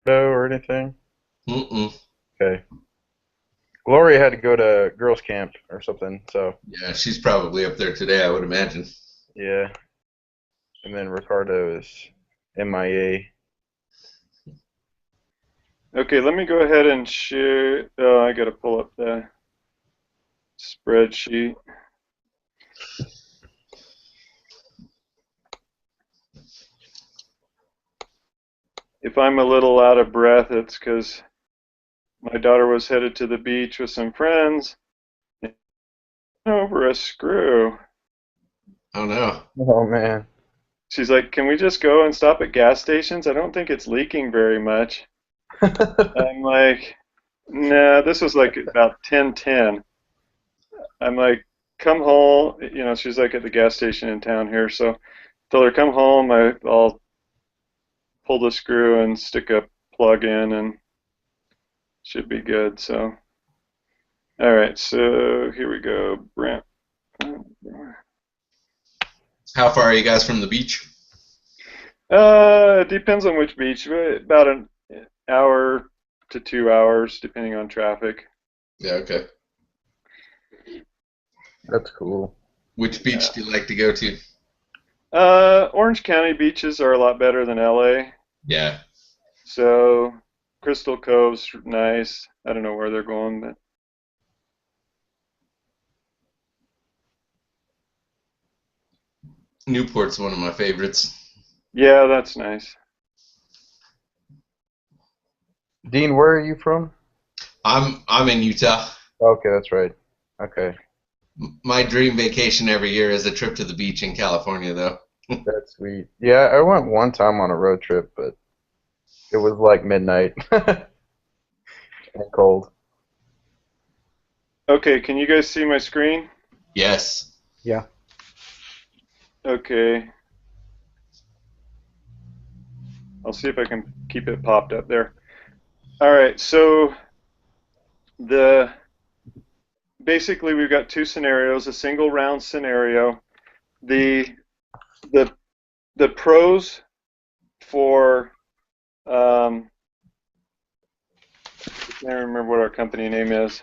or anything? Mm-mm. Okay. Gloria had to go to girls' camp or something, so Yeah, she's probably up there today, I would imagine. yeah. And then Ricardo is MIA. Okay, let me go ahead and share. Oh, I gotta pull up the spreadsheet. If I'm a little out of breath, it's because my daughter was headed to the beach with some friends over a screw. Oh no. Oh man. She's like, "Can we just go and stop at gas stations? I don't think it's leaking very much." I'm like, "Nah." This was like about 10:10. I'm like, "Come home." She's like at the gas station in town here, so told her come home. I'll pull the screw and stick a plug in, and should be good. So, all right. So here we go, Brent. How far are you guys from the beach? It depends on which beach. About an hour to 2 hours, depending on traffic. Yeah, okay. That's cool. Which Yeah. beach do you like to go to? Orange County beaches are a lot better than LA. Yeah. So Crystal Cove's nice. I don't know where they're going, but Newport's one of my favorites. yeah, that's nice. Dean, where are you from? I'm in Utah. Okay, that's right. Okay, My dream vacation every year is a trip to the beach in California, though. that's sweet. Yeah, I went one time on a road trip, but it was like midnight and cold. Okay, can you guys see my screen? Yes. Yeah. Okay, I'll see if I can keep it popped up there. All right, so the basically we've got two scenarios, a single round scenario. The the the pros for I can't remember what our company name is,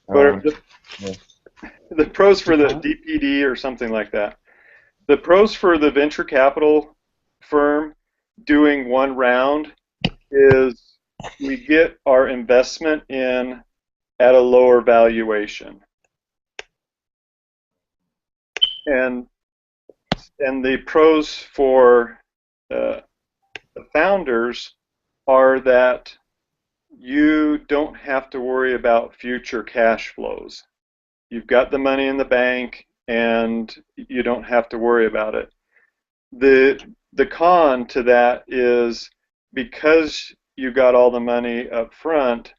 but Um, yeah. the pros for the DPD or something like that. The pros for the venture capital firm doing one round is we get our investment in at a lower valuation. And the pros for the founders are that you don't have to worry about future cash flows. You've got the money in the bank and you don't have to worry about it. The con to that is because you got all the money up front,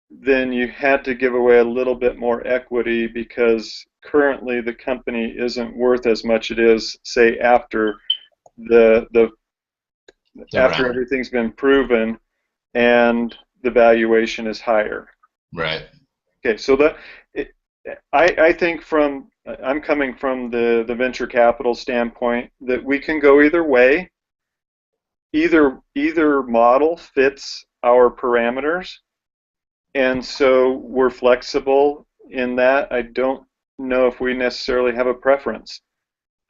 then you had to give away a little bit more equity because currently the company isn't worth as much it is, say the The after round. everything's been proven and the valuation is higher. Right. Okay, so it, I think I'm coming from the venture capital standpoint that we can go either way. Either model fits our parameters, and so we're flexible in that. I don't know if we necessarily have a preference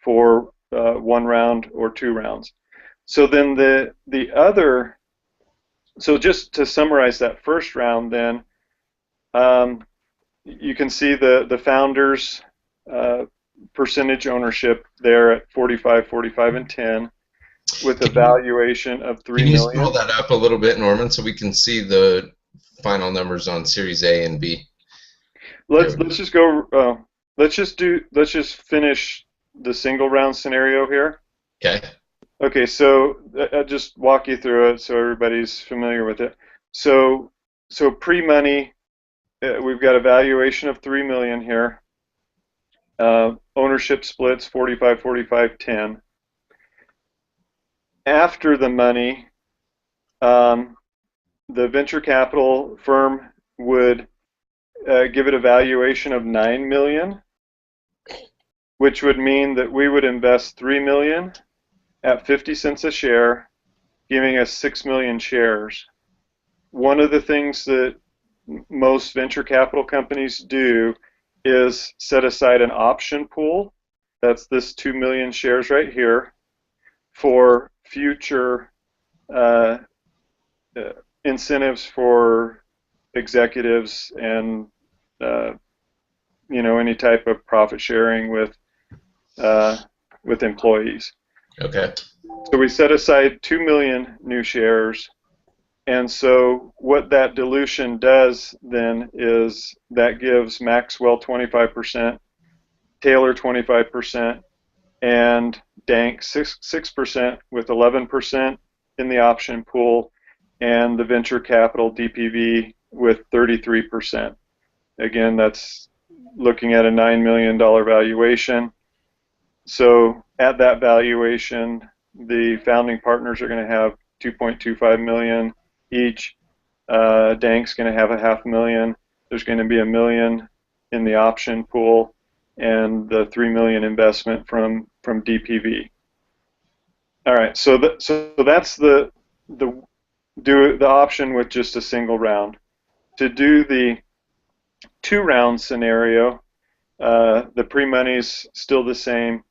for one round or two rounds. So then the other, so just to summarize that first round, then um, you can see the founders uh, percentage ownership there at 45, 45, and 10 with a Can you valuation of 3 can you scroll million. that up a little bit, Norman, so we can see the final numbers on Series A and B? There Let's we let's just go. Let's just finish the single round scenario here. go. Okay. Okay, so I'll just walk you through it so everybody's familiar with it. So pre-money, we've got a valuation of 3 million here. Ownership splits 45, 45, 10. After the money, um, the venture capital firm would give it a valuation of 9 million, which would mean that we would invest 3 million at 50 cents a share, giving us 6 million shares. One of the things that most venture capital companies do is set aside an option pool. That's this 2 million shares right here for future incentives for executives and any type of profit sharing with employees. Okay. So we set aside 2 million new shares, and so what that dilution does then is that gives Maxwell 25%, Taylor 25%, and Dank 6% with 11% in the option pool, and the venture capital DPV with 33%. Again, that's looking at a $9 million valuation. So at that valuation, the founding partners are going to have $2.25 million each. Dank's going to have $500,000. There's going to be $1 million in the option pool, and the $3 million investment from DPV. All right, so that's the option with just a single round. To do the 2-round scenario, the pre-money's still the same,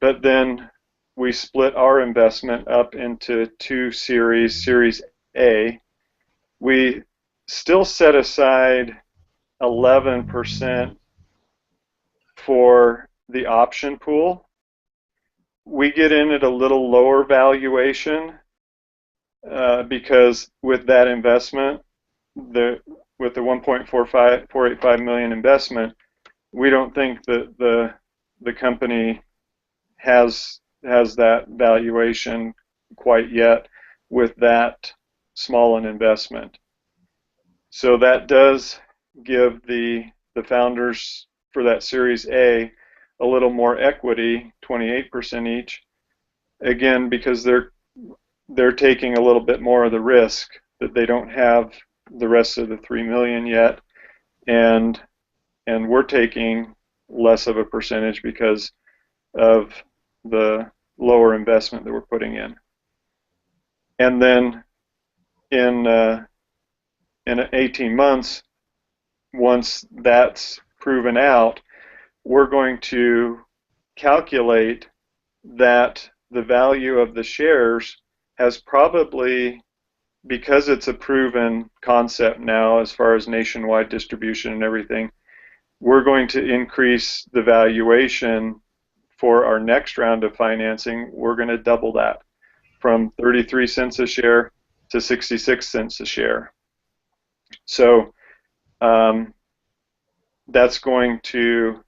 but then we split our investment up into 2 series. Series A, we still set aside 11% for the option pool. We get in at a little lower valuation because with that investment, with the 1.485 million investment, we don't think that the company has that valuation quite yet with that small an investment. So that does give the founders for that Series A little more equity, 28% each, again because they're taking a little bit more of the risk that they don't have the rest of the 3 million yet, and we're taking less of a percentage because of the lower investment that we're putting in. And then in 18 months, once that's proven out, we're going to calculate that the value of the shares has probably, because it's a proven concept now as far as nationwide distribution and everything, we're going to increase the valuation for our next round of financing. We're going to double that from 33 cents a share to 66 cents a share. So that's going to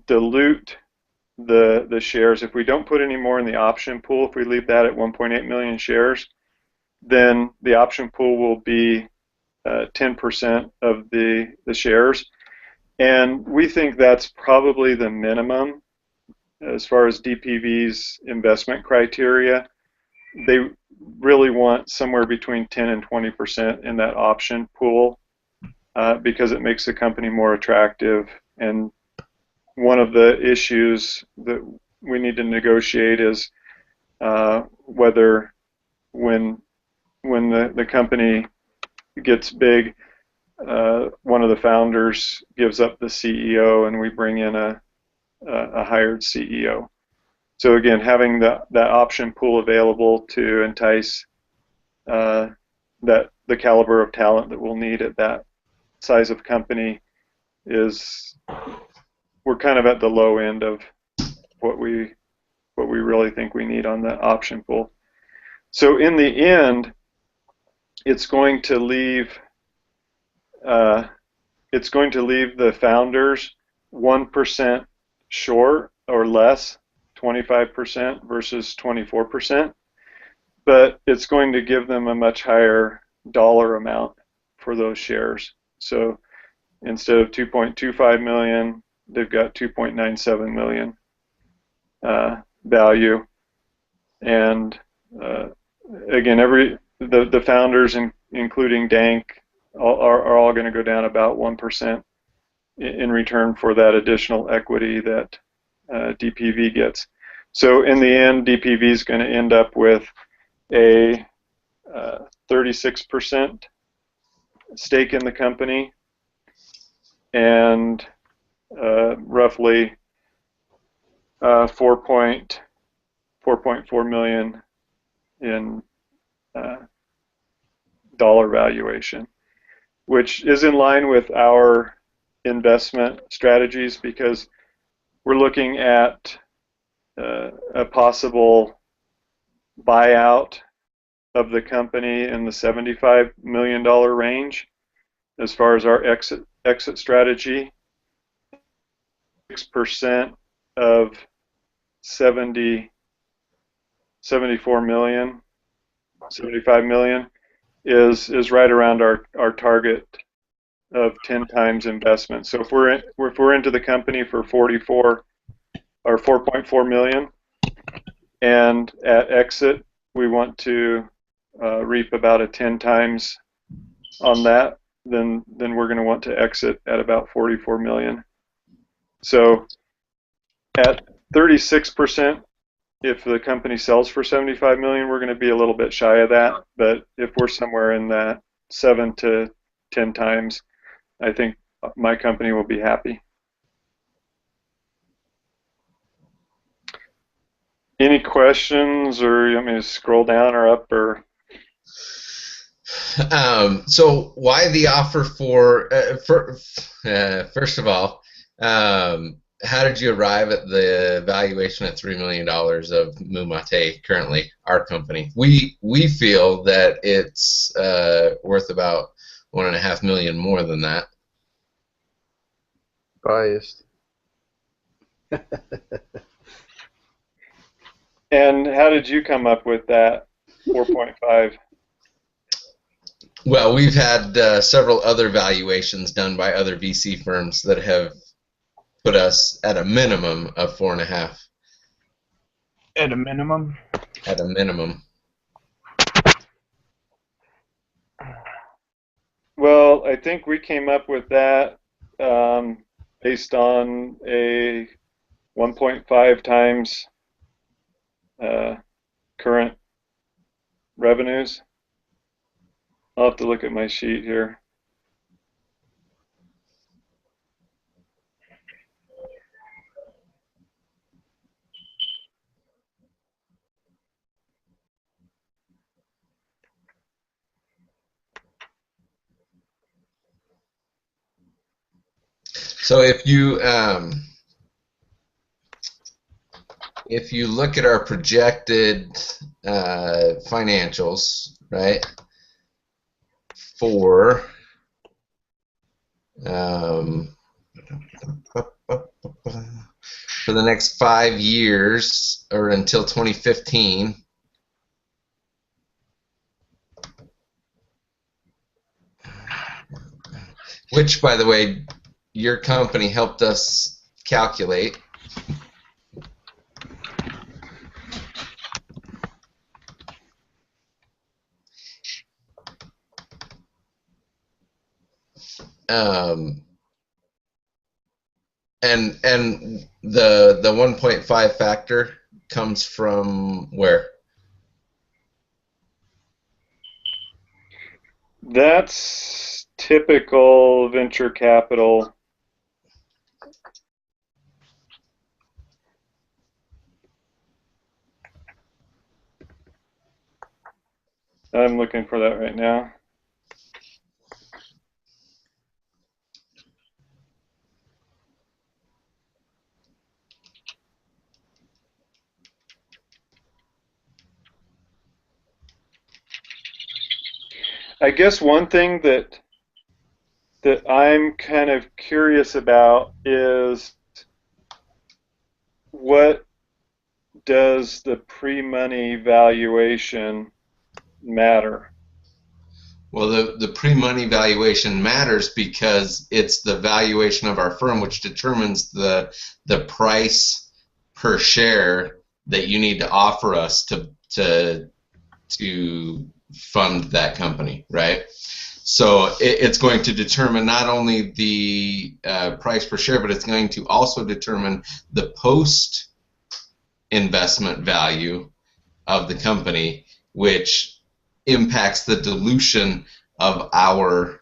dilute the shares. If we don't put any more in the option pool, if we leave that at 1.8 million shares, then the option pool will be 10% of the shares. And we think that's probably the minimum as far as DPV's investment criteria. They really want somewhere between 10 and 20% in that option pool because it makes the company more attractive. And one of the issues that we need to negotiate is whether when the company gets big, one of the founders gives up the CEO and we bring in a hired CEO. So again, having that option pool available to entice the caliber of talent that we'll need at that size of company is, we're kind of at the low end of what we really think we need on the option pool. So in the end, it's going to leave the founders 1% short or less, 25% versus 24%, but it's going to give them a much higher dollar amount for those shares. So instead of 2.25 million, they've got 2.97 million value. And again, the founders, including Dank, are all going to go down about 1% in return for that additional equity that DPV gets. So in the end, DPV is going to end up with a 36% stake in the company and roughly 4.4 million in dollar valuation, which is in line with our investment strategies because we're looking at a possible buyout of the company in the $75 million range as far as our exit strategy. 6% of 74 million, 75 million is right around our target of 10 times investment. So if we're into the company for 44 or 4.4 million, and at exit we want to reap about a 10 times on that, then we're going to want to exit at about 44 million. So at 36%, if the company sells for 75 million, we're going to be a little bit shy of that. But if we're somewhere in that 7 to 10 times, I think my company will be happy. Any questions, or you want me to scroll down or up, or? So why the offer for first of all, how did you arrive at the valuation at $3 million of Mumate currently, our company? We feel that it's worth about $1.5 million more than that. Biased. And how did you come up with that 4.5? Well, we've had several other valuations done by other VC firms that have put us at a minimum of 4.5. At a minimum? At a minimum. Well, I think we came up with that based on a 1.5 times current revenues. I'll have to look at my sheet here. So if you look at our projected financials, right, for the next 5 years or until 2015, which, by the way, your company helped us calculate. And the 1.5 factor comes from where? That's typical venture capital. I'm looking for that right now. I guess one thing that I'm kind of curious about is what does the pre-money valuation matter? Well, the pre-money valuation matters because it's the valuation of our firm which determines the price per share that you need to offer us to fund that company, right? So it's going to determine not only the price per share, but it's going to also determine the post-investment value of the company, which impacts the dilution of our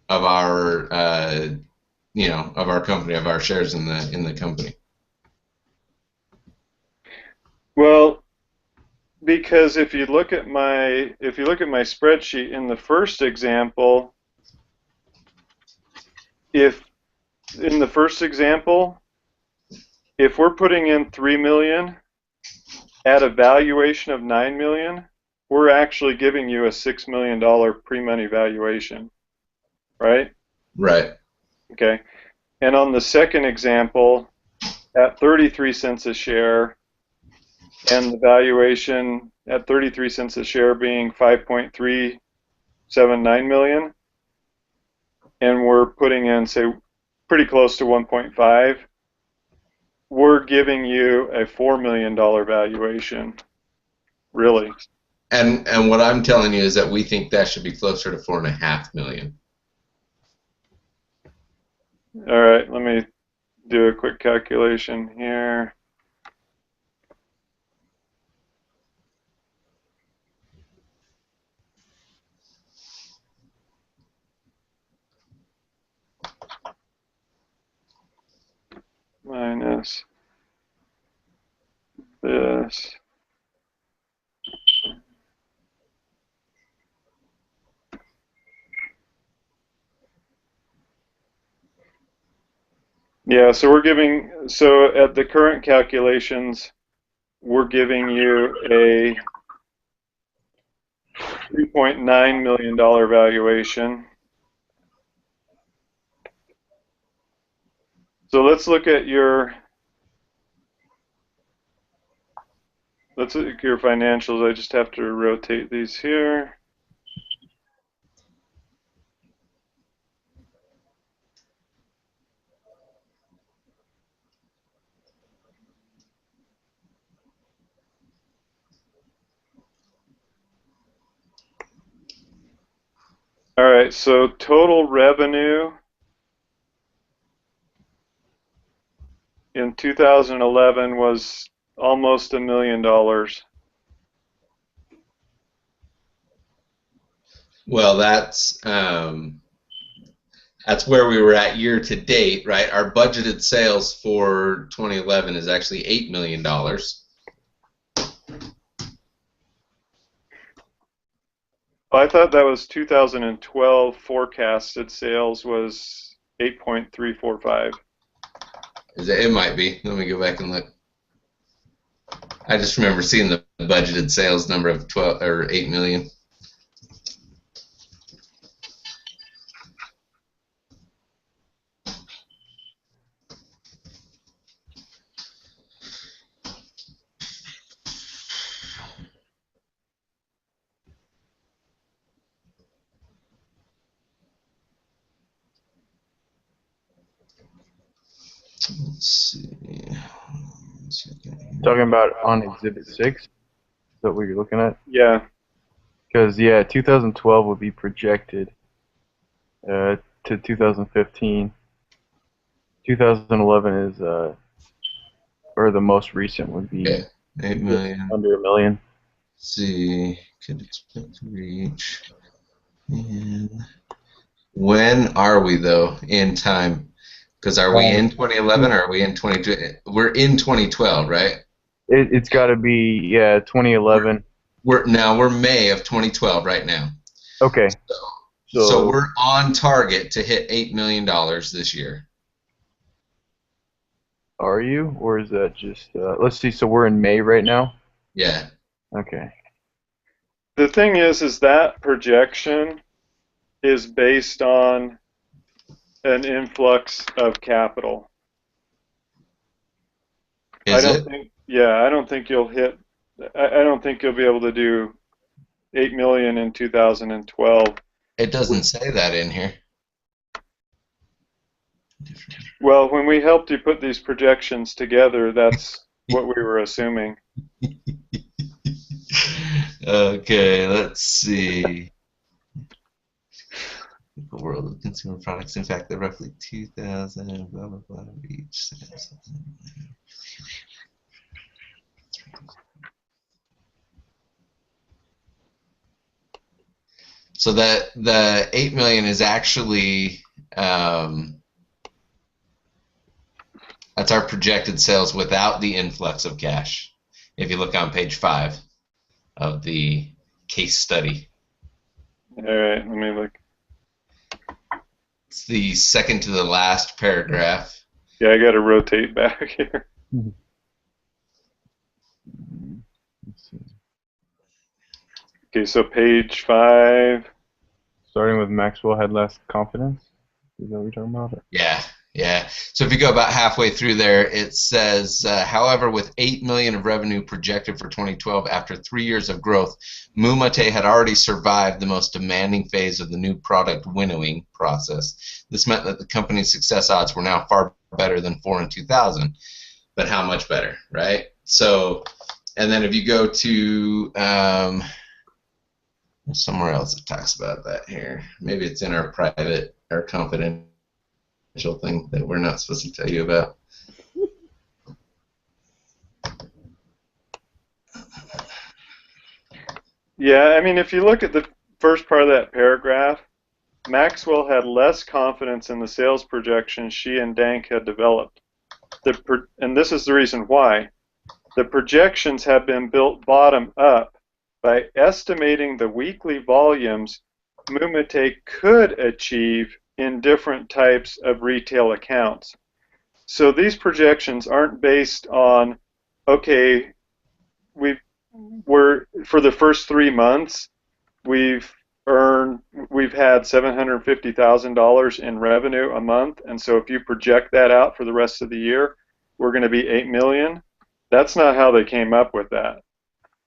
of our company, of our shares in the company. Well, because if you look at my spreadsheet in the first example, if we're putting in 3 million at a valuation of 9 million, we're actually giving you a $6 million pre-money valuation, right? Right. Okay. And on the second example, at 33 cents a share, and the valuation at 33 cents a share being 5.379 million, and we're putting in, say, pretty close to 1.5, we're giving you a $4 million valuation, really. And what I'm telling you is that we think that should be closer to 4.5 million. All right, let me do a quick calculation here. Minus this. Yeah, so at the current calculations, we're giving you a $3.9 million valuation. So let's look at your financials. I just have to rotate these here. All right, so total revenue in 2011 was almost $1 million. Well, that's where we were at year to date, right? Our budgeted sales for 2011 is actually $8 million. I thought that was 2012 forecasted sales was 8.345. It might be. Let me go back and look. I just remember seeing the budgeted sales number of 12 or 8 million. Let's see. Talking about on Exhibit 6? Is that what you're looking at? Yeah. Because, yeah, 2012 would be projected to 2015. 2011 is, or the most recent would be 8 million. under $1 million. Let's see. Could expect to reach. And when are we, though, in time? Because are we in 2011 or are we in 2012? We're in 2012, right? It's got to be, yeah, 2011. We're May of 2012 right now. Okay. So we're on target to hit $8 million this year. Are you? Or is that just, let's see, so we're in May right now? Yeah. Okay. The thing is that projection is based on an influx of capital. Is it? I don't think you'll hit. I don't think you'll be able to do 8 million in 2012. It doesn't say that in here. Well, when we helped you put these projections together, that's what we were assuming. Okay, let's see. The world of consumer products, in fact, they're roughly 2,000, blah, blah, blah, each sales. So that the 8 million is actually that's our projected sales without the influx of cash. If you look on page 5 of the case study. All right, let me look. It's the second to the last paragraph. Yeah, I got to rotate back here. Let's see. Okay, so page 5. Starting with Maxwell had less confidence. Is that what you're talking about? Yeah, yeah. So if you go about halfway through there, it says, however, with 8 million of revenue projected for 2012 after 3 years of growth, Mumate had already survived the most demanding phase of the new product winnowing process. This meant that the company's success odds were now far better than 4 in 2000. But how much better, right? So, and then if you go to somewhere else, it talks about that here. Maybe it's in our private or confidential thing that we're not supposed to tell you about. Yeah, I mean, if you look at the first part of that paragraph, Maxwell had less confidence in the sales projections she and Dank had developed. And this is the reason why. The projections have been built bottom up by estimating the weekly volumes Mumate could achieve in different types of retail accounts. So these projections aren't based on, okay, we're for the first 3 months we've had $750,000 in revenue a month, and so if you project that out for the rest of the year, we're going to be 8 million. That's not how they came up with that.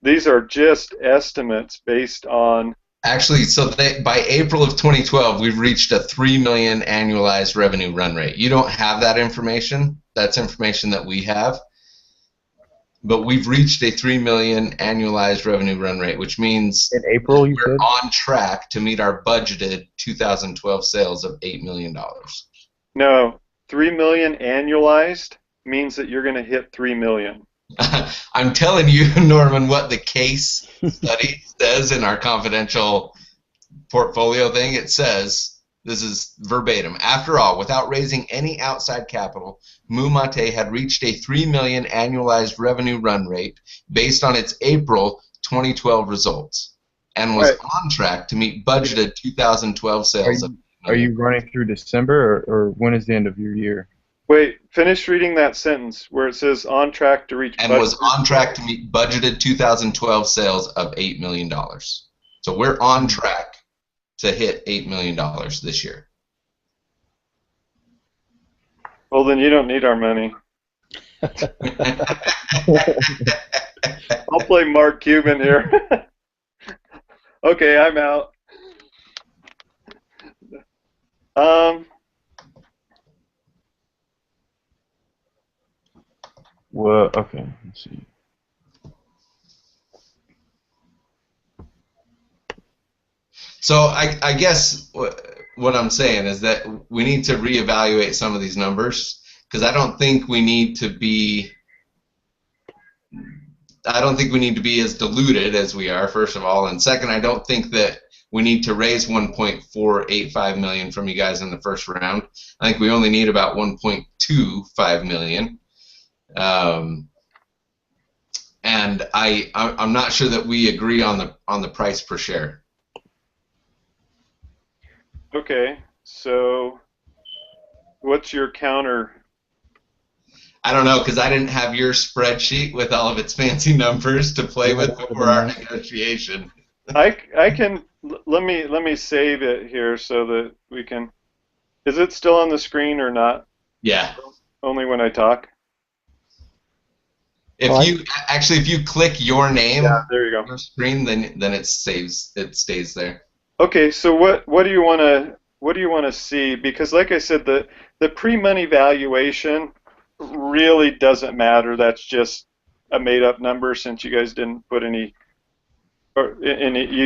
These are just estimates based on. Actually, so by April of 2012, we've reached a 3 million annualized revenue run rate. You don't have that information. That's information that we have. But we've reached a 3 million annualized revenue run rate, which means in April you we're said? on track to meet our budgeted 2012 sales of $8 million. No, 3 million annualized means that you're going to hit 3 million. I'm telling you, Norman, what the case study says in our confidential portfolio thing. It says, this is verbatim, after all, without raising any outside capital, Mumate had reached a 3 million annualized revenue run rate based on its April 2012 results and was on track to meet budgeted 2012 sales. Are you running through December, or when is the end of your year? Wait, finish reading that sentence where it says on track to reach and was on track to meet budgeted 2012 sales of $8 million. So we're on track to hit $8 million this year. Well, then you don't need our money. I'll play Mark Cuban here. Okay, I'm out. Well, okay, let's see. So I guess what I'm saying is that we need to reevaluate some of these numbers, because I don't think we need to be as diluted as we are, first of all, and second, I don't think that we need to raise 1.485 million from you guys in the first round. I think we only need about 1.25 million. And I'm not sure that we agree on the price per share. Okay, so what's your counter? I don't know, because I didn't have your spreadsheet with all of its fancy numbers to play with before our negotiation. I can let me save it here so that we can. Is it still on the screen or not? Yeah. Only when I talk. If you click your name Yeah, there you go. on the screen, then it stays there. Okay, so what do you want to see? Because like I said, the pre-money valuation really doesn't matter. That's just a made-up number since you guys didn't put you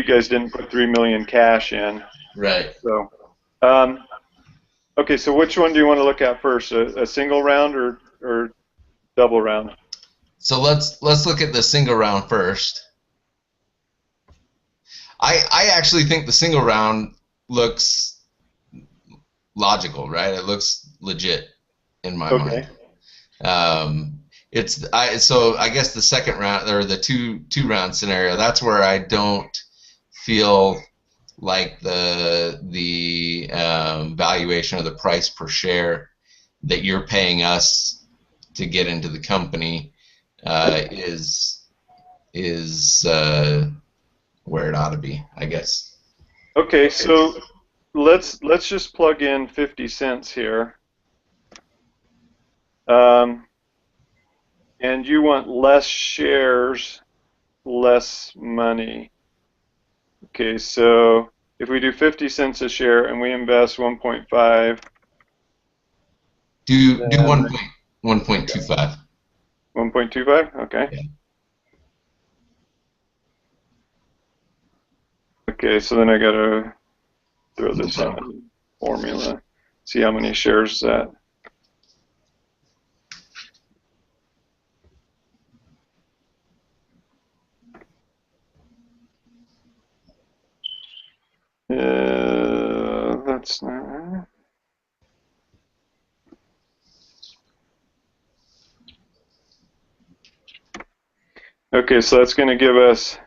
guys didn't put 3 million cash in. Right. So, okay, so which one do you want to look at first? A single round or double round? So let's look at the single round first. I actually think the single round looks logical, right? It looks legit in my Okay. mind. So I guess the second round or the two round scenario, that's where I don't feel like the valuation of the price per share that you're paying us to get into the company is where it ought to be, I guess. Okay, so let's just plug in 50 cents here. And you want less shares, less money. Okay, so if we do 50 cents a share and we invest 1.5, Do then 1.25. 1.25, okay. Yeah. Okay, so then I gotta throw No this in problem. the formula, see how many shares that. That's not. Okay, so that's going to give us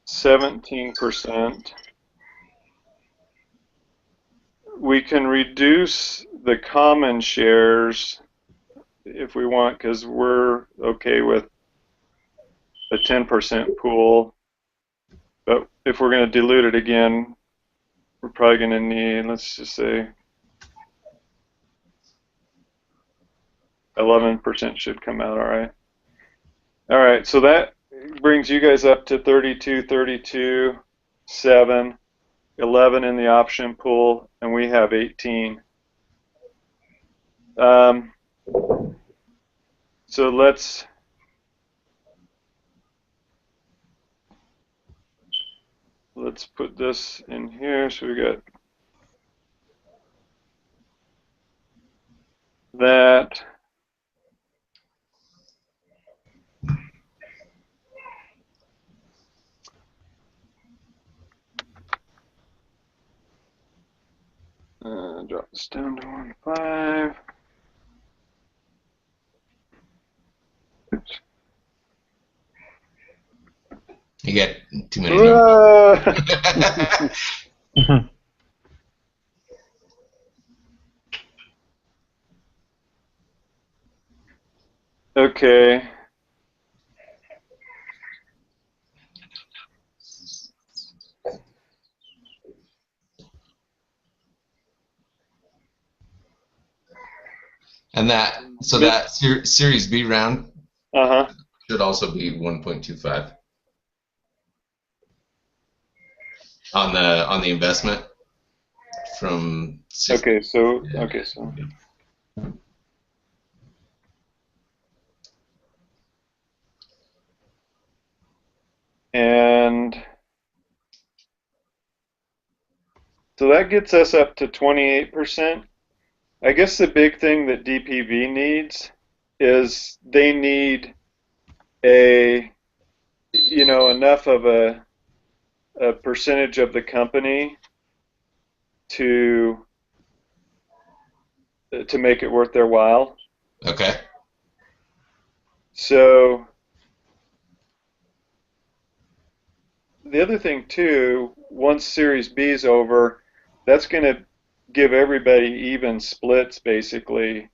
17%. We can reduce the common shares if we want, because we're okay with a 10% pool. But if we're going to dilute it again, we're probably going to need, let's just say, 11% should come out, all right. All right, so that brings you guys up to 32, 32, 7, 11 in the option pool, and we have 18. So let's put this in here. So we got that. Drop this down to 1.5. Oops. You get too many numbers. Okay. And that Series B round Uh-huh. should also be 1.25 on the investment from six. Okay, so Yeah. And so that gets us up to 28%. I guess the big thing that DPV needs is they need enough of a percentage of the company to make it worth their while. Okay. So the other thing too, once Series B is over, that's going to give everybody even splits basically.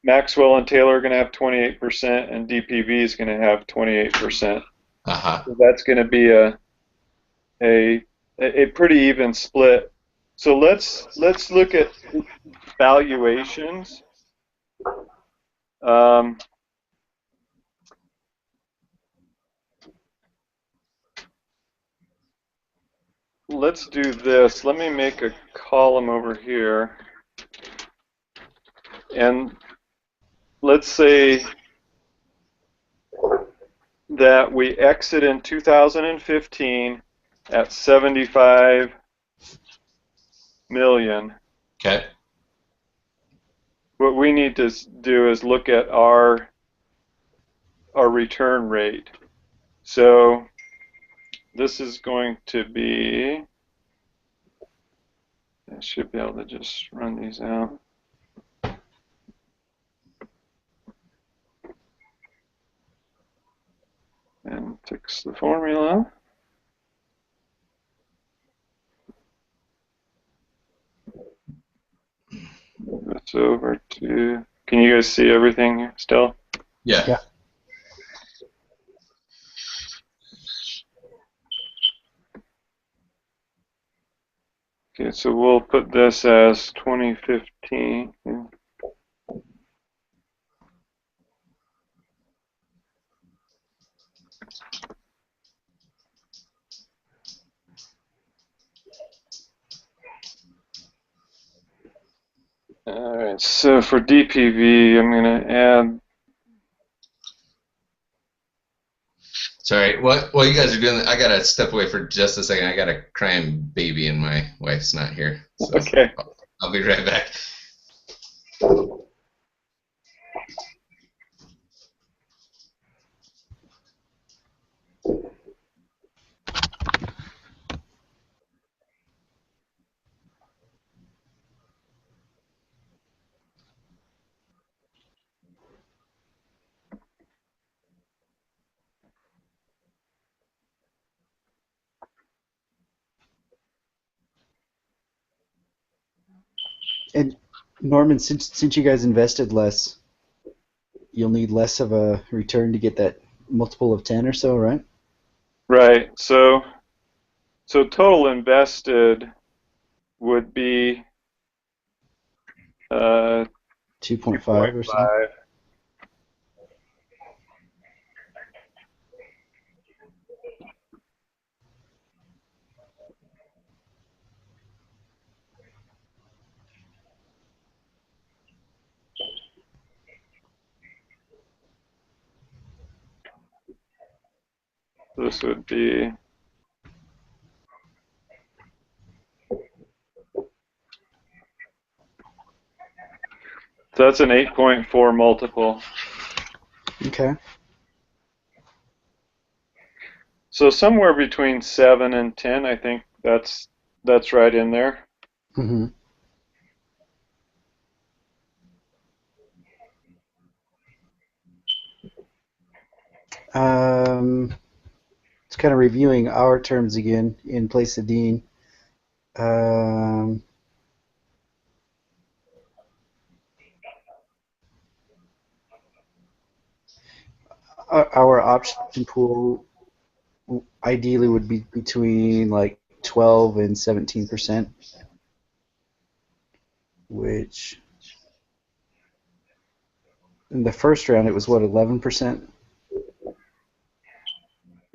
Maxwell and Taylor are going to have 28%, and DPV is going to have 28%. Uh-huh. So that's going to be a pretty even split. So let's look at valuations. Let's do this. Let me make a column over here. And let's say that we exit in 2015 at 75 million. Okay. what we need to do is look at our return rate. So this is going to be, I should be able to just run these out. And fix the formula. Move this over to, can you guys see everything here still? Yeah. Yeah. Okay, so we'll put this as 2015. Alright, so for DPV, I'm going to add. Sorry. While you guys are doing that, I gotta step away for just a second. I got a crying baby, and my wife's not here. So Okay. I'll be right back. And Norman, since you guys invested less, you'll need less of a return to get that multiple of 10 or so, right? Right, so total invested would be 2.5 or so. 2.5. This would be that's an 8.4 multiple. Okay. So somewhere between 7 and 10, I think that's right in there. Mm-hmm. It's kind of reviewing our terms again in place of Dean. Our option pool ideally would be between like 12 and 17%, which in the first round it was what, 11%?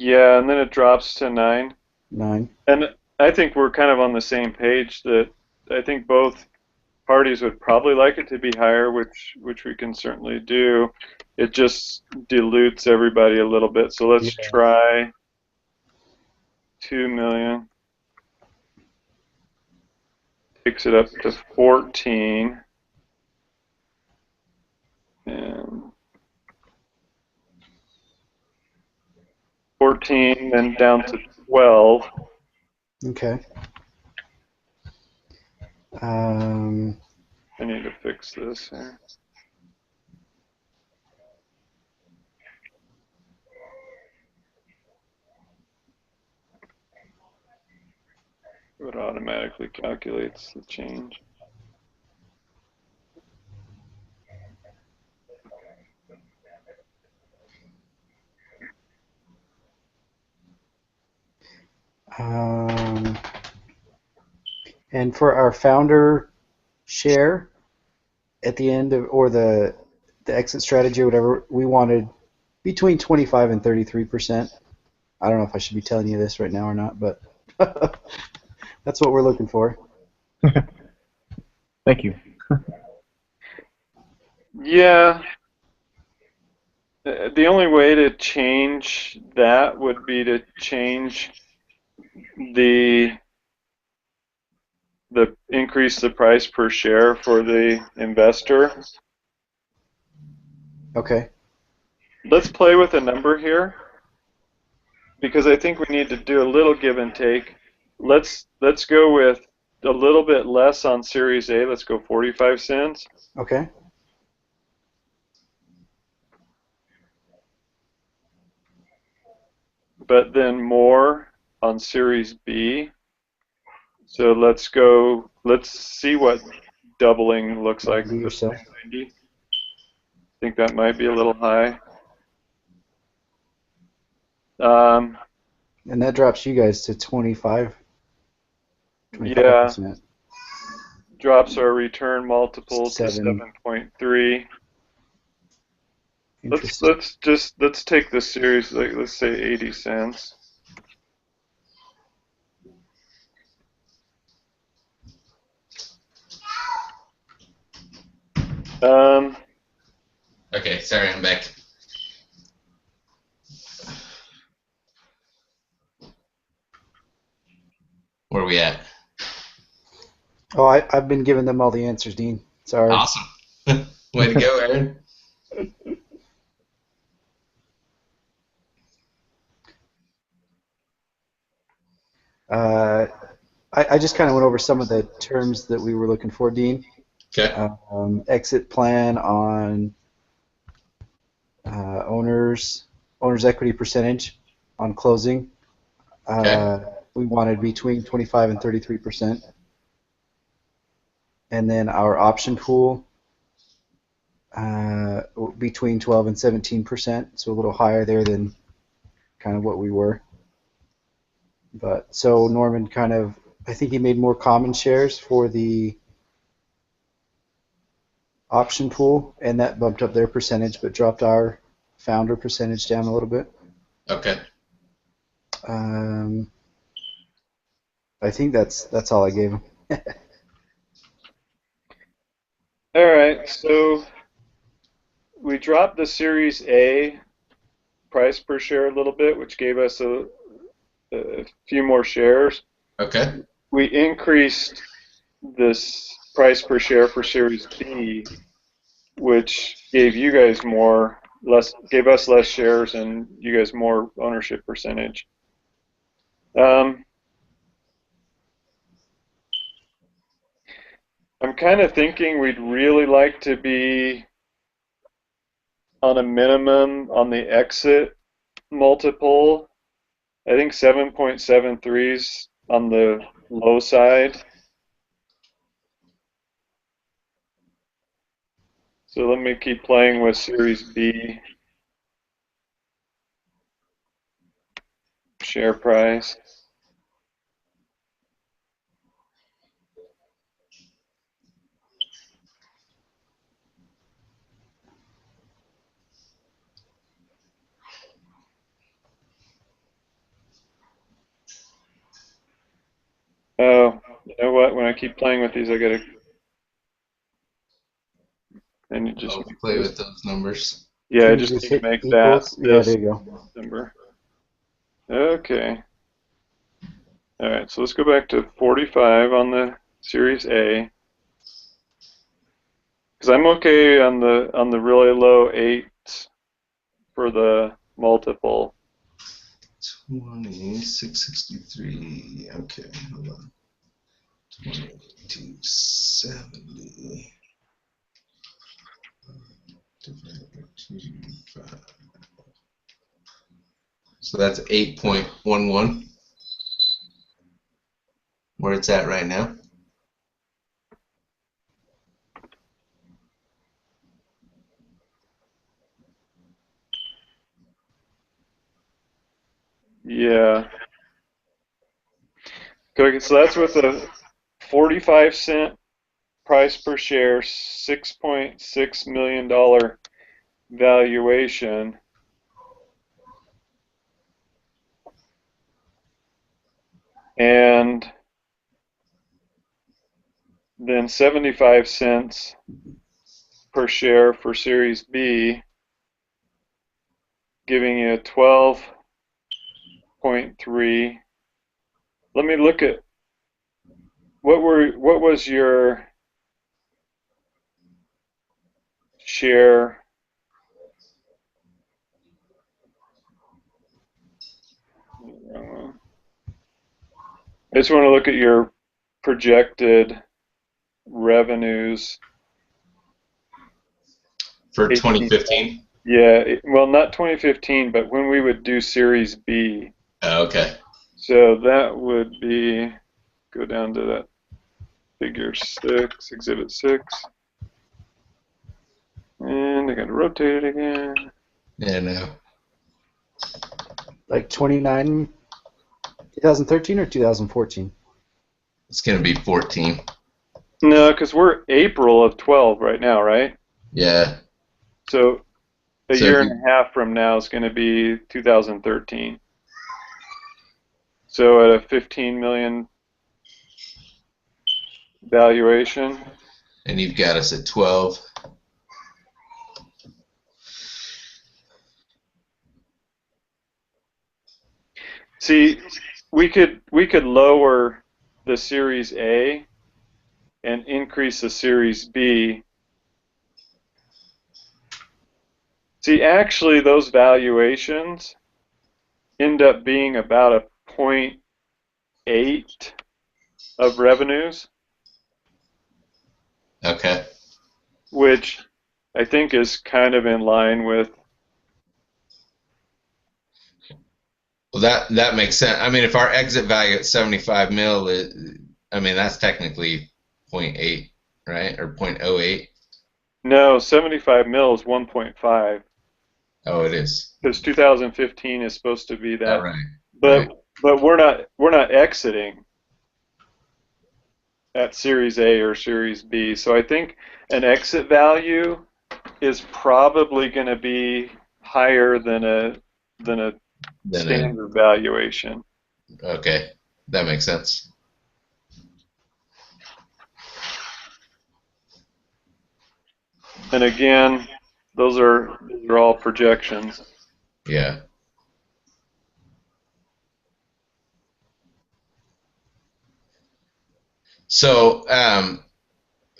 Yeah, and then it drops to 9. 9. And I think we're kind of on the same page that I think both parties would probably like it to be higher, which we can certainly do. It just dilutes everybody a little bit. So let's try 2 million. Takes it up to 14. And 14, then down to 12. Okay. I need to fix this here. It automatically calculates the change. And for our founder share at the end of, or the exit strategy or whatever, we wanted between 25 and 33%. I don't know if I should be telling you this right now or not, but that's what we're looking for. Thank you. Yeah. The only way to change that would be to change the increase the price per share for the investor. Okay. Let's play with a number here because I think we need to do a little give and take. Let's go with a little bit less on Series A. Let's go 45 cents. Okay. But then more on Series B. So let's see what doubling looks like. 90 or so. 90. I think that might be a little high. And that drops you guys to 25. Yeah, 25%. drops our return multiple to 7. 7.3. Interesting. Let's take this series, like let's say 80 cents. Okay, sorry, I'm back. Where are we at? Oh, I've been giving them all the answers, Dean. Sorry. Awesome. Way to go, Aaron. I just kind of went over some of the terms that we were looking for, Dean. Okay. Exit plan on owner's equity percentage on closing. Okay. We wanted between 25 and 33%. And then our option pool between 12 and 17%, so a little higher there than kind of what we were. But so Norman kind of, I think he made more common shares for the option pool, and that bumped up their percentage, but dropped our founder percentage down a little bit. Okay. I think that's all I gave him. All right, so we dropped the Series A price per share a little bit, which gave us a few more shares. Okay. We increased this price per share for Series B, which gave you guys gave us less shares and you guys more ownership percentage. I'm kind of thinking we'd really like to be on a minimum on the exit multiple. I think 7.73 is on the low side. So let me keep playing with Series B share price. Oh, you know what? When I keep playing with these, I gotta, and you just make Play this. with those numbers. Yeah, I Can you just just need to hit make equals? that Yeah, this there you go. number. Okay. All right, so let's go back to 45 on the Series A. Because I'm okay on the really low 8s for the multiple. 2663. Okay, hold on. 2270. Divided by 2.5. So that's 8.11. Where it's at right now. Yeah. Okay, so that's with a 45-cent price per share, $6.6 million valuation. And then 75 cents per share for Series B, giving you 12.3. Let me look at what was your share? I just want to look at your projected revenues. For 18. 2015? Yeah, well, not 2015, but when we would do Series B. Okay. So that would be, go down to that figure 6, exhibit 6. And I got to rotate it again. Yeah, no. Like 29, 2013 or 2014? It's going to be 14. No, because we're April of 12 right now, right? Yeah. So a So year if and you, a half from now is going to be 2013. So at a 15 million valuation. and you've got us at 12. See, we could lower the Series A and increase the Series B. See, actually, those valuations end up being about a point 0.8 of revenues, Okay. which I think is kind of in line with. Well, that makes sense. I mean, if our exit value at 75 mil, I mean, that's technically zero point 0.8, right? Or 0.08. No, 75 mil is 1.5 Oh, it is. because 2015 is supposed to be Oh, that. right. Right. But we're not exiting at Series A or Series B. So I think an exit value is probably going to be higher than a Then, standard valuation. okay. That makes sense. And again, those are all projections. Yeah. So,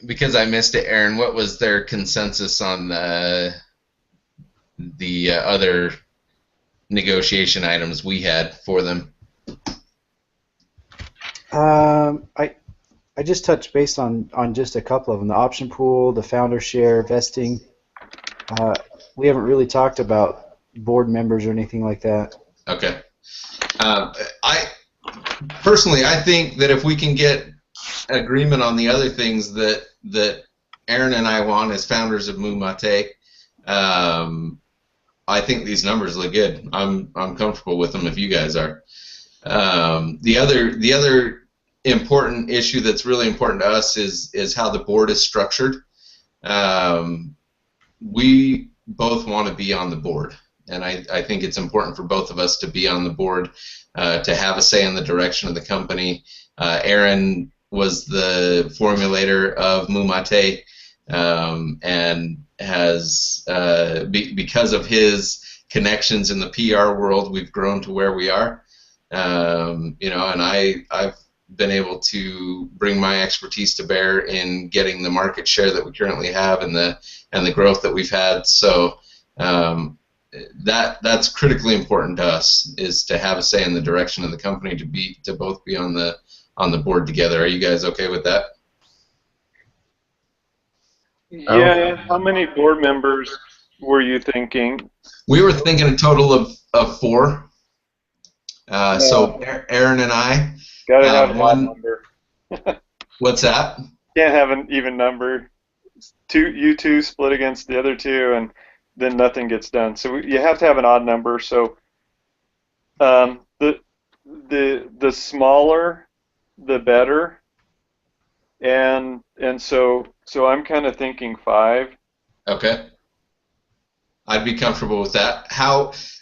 because I missed it, Aaron, what was their consensus on the other negotiation items we had for them? I just touched base on just a couple of them. The option pool, the founder share, vesting. We haven't really talked about board members or anything like that. Okay. I personally, I think that if we can get agreement on the other things that Aaron and I want as founders of Mumate, I think these numbers look good. I'm comfortable with them if you guys are. The other important issue that's really important to us is how the board is structured. We both want to be on the board, and I think it's important for both of us to be on the board, to have a say in the direction of the company. Aaron was the formulator of Mumate, and has, because of his connections in the PR world, we've grown to where we are. And I've been able to bring my expertise to bear in getting the market share that we currently have and the growth that we've had. So that's critically important to us, is to have a say in the direction of the company, to both be on the board together. Are you guys okay with that? Yeah, how many board members were you thinking? We were thinking a total of 4. So Aaron and I, Gotta have an odd one. number. What's that? Can't have an even number. You two split against the other two, and then nothing gets done. So you have to have an odd number. So the smaller, the better. And so I'm kind of thinking 5. Okay. I'd be comfortable with that.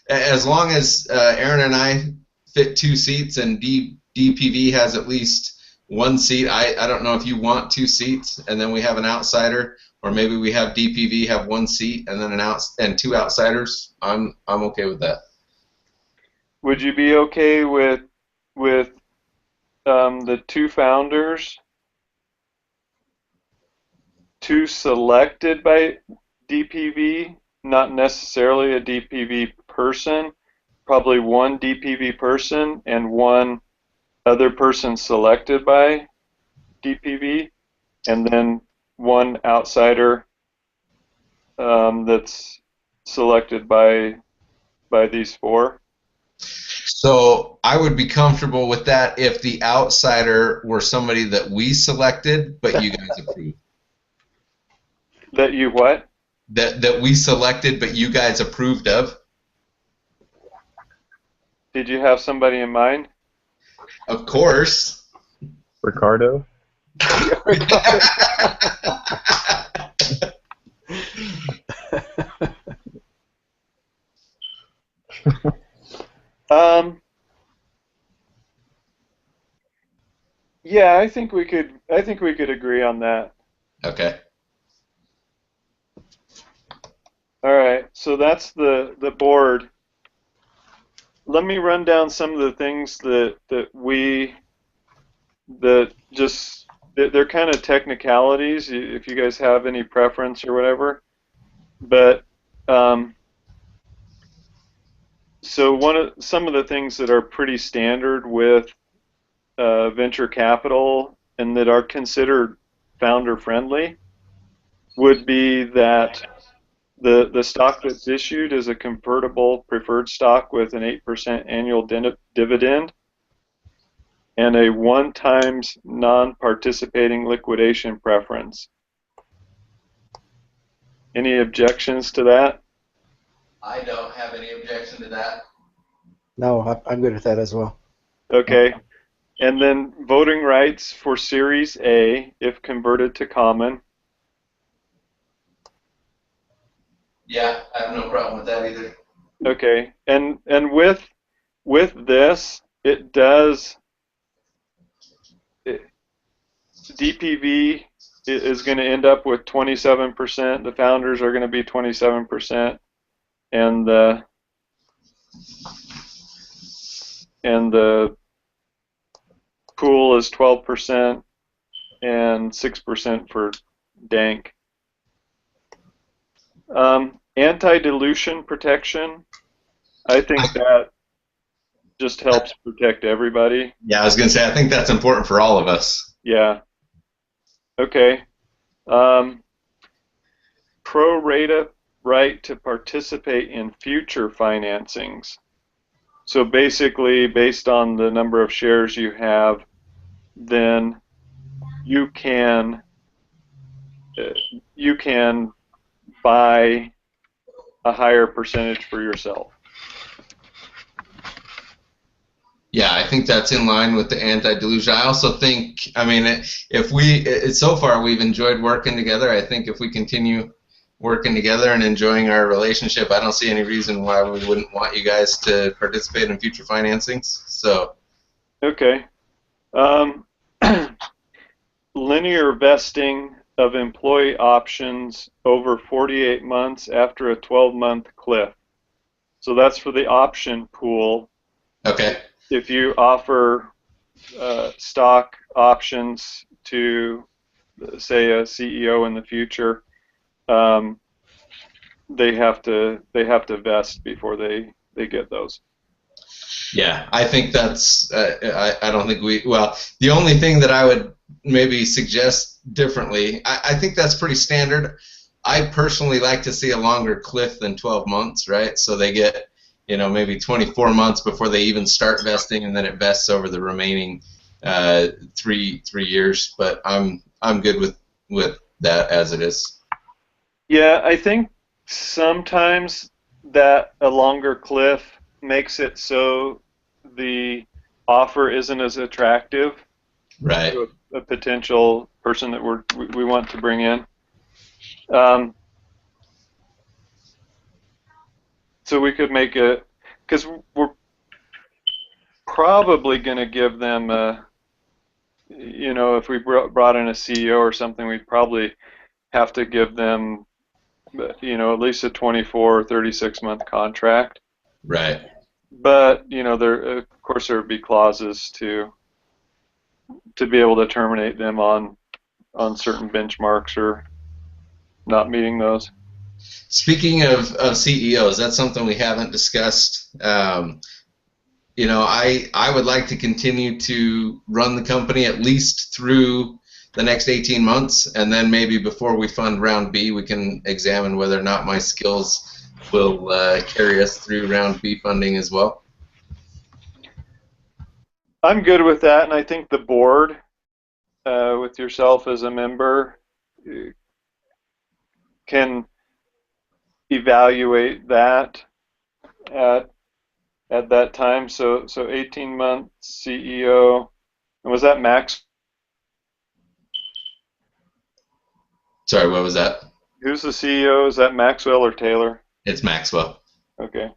As long as Aaron and I fit 2 seats and DPV has at least 1 seat. I don't know if you want 2 seats and then we have an outsider, or maybe we have DPV have 1 seat and then and 2 outsiders. I'm okay with that. Would you be okay with the 2 founders two selected by DPV, not necessarily a DPV person, probably one DPV person and one other person selected by DPV, and then one outsider that's selected by these four. So I would be comfortable with that if the outsider were somebody that we selected, but you guys approved. That you what? That we selected, but you guys approved of. Did you have somebody in mind? Of course. Ricardo? Yeah, I think we could agree on that. Okay. All right, so that's the board. Let me run down some of the things that they're kind of technicalities. If you guys have any preference or whatever, but so some of the things that are pretty standard with venture capital and that are considered founder friendly would be that the stock that's issued is a convertible preferred stock with an 8% annual dividend and a 1x non-participating liquidation preference. Any objections to that? I don't have any objection to that. No, I'm good with that as well. Okay. And then voting rights for Series A if converted to common. Yeah, I have no problem with that either. Okay. And with this, it does DPV is going to end up with 27%. The founders are going to be 27%, and the pool is 12% and 6% for dank. Anti-dilution protection. I think that just helps protect everybody. Yeah, I was going to say, I think that's important for all of us. Yeah. Okay. Pro rata right to participate in future financings. So basically, based on the number of shares you have, then you can buy a higher percentage for yourself. Yeah, I think that's in line with the anti-dilution. I also think, I mean, so far we've enjoyed working together. I think if we continue working together and enjoying our relationship, I don't see any reason why we wouldn't want you guys to participate in future financings. So. Okay. Linear vesting of employee options over 48 months after a 12-month cliff. So that's for the option pool. Okay. If you offer stock options to, say, a CEO in the future, they have to vest before they get those. Yeah, I think that's. I don't think well, the only thing that I would maybe suggest differently, I think that's pretty standard. I personally like to see a longer cliff than 12 months, right? So they get, maybe 24 months before they even start vesting, and then it vests over the remaining 3 years. But I'm good with that as it is. Yeah, I think sometimes that a longer cliff makes it so the offer isn't as attractive Right. to a potential person that we want to bring in. So we could make it, because we're probably going to give them if we brought in a CEO or something, we'd probably have to give them at least a 24 or 36-month contract. Right. But there, of course, there would be clauses to be able to terminate them on certain benchmarks or not meeting those. Speaking of CEOs, that's something we haven't discussed. I would like to continue to run the company at least through the next 18 months, and then maybe before we fund round B, we can examine whether or not my skills will carry us through round B funding as well. I'm good with that, and I think the board, with yourself as a member, can evaluate that at that time. So 18 month CEO, and was that Max? Sorry, what was that? Who's the CEO? Is that Maxwell or Taylor? It's Maxwell. Okay.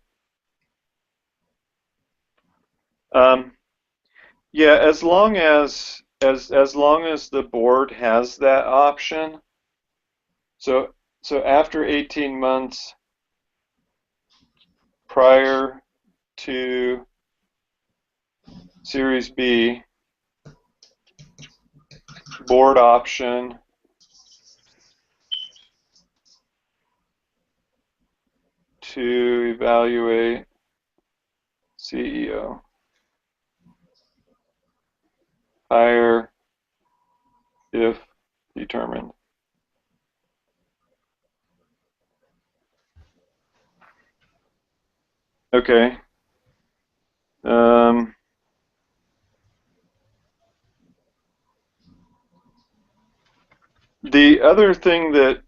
Yeah, as long as the board has that option. So after 18 months prior to Series B, board option to evaluate CEO. Hire if determined. Okay. The other thing that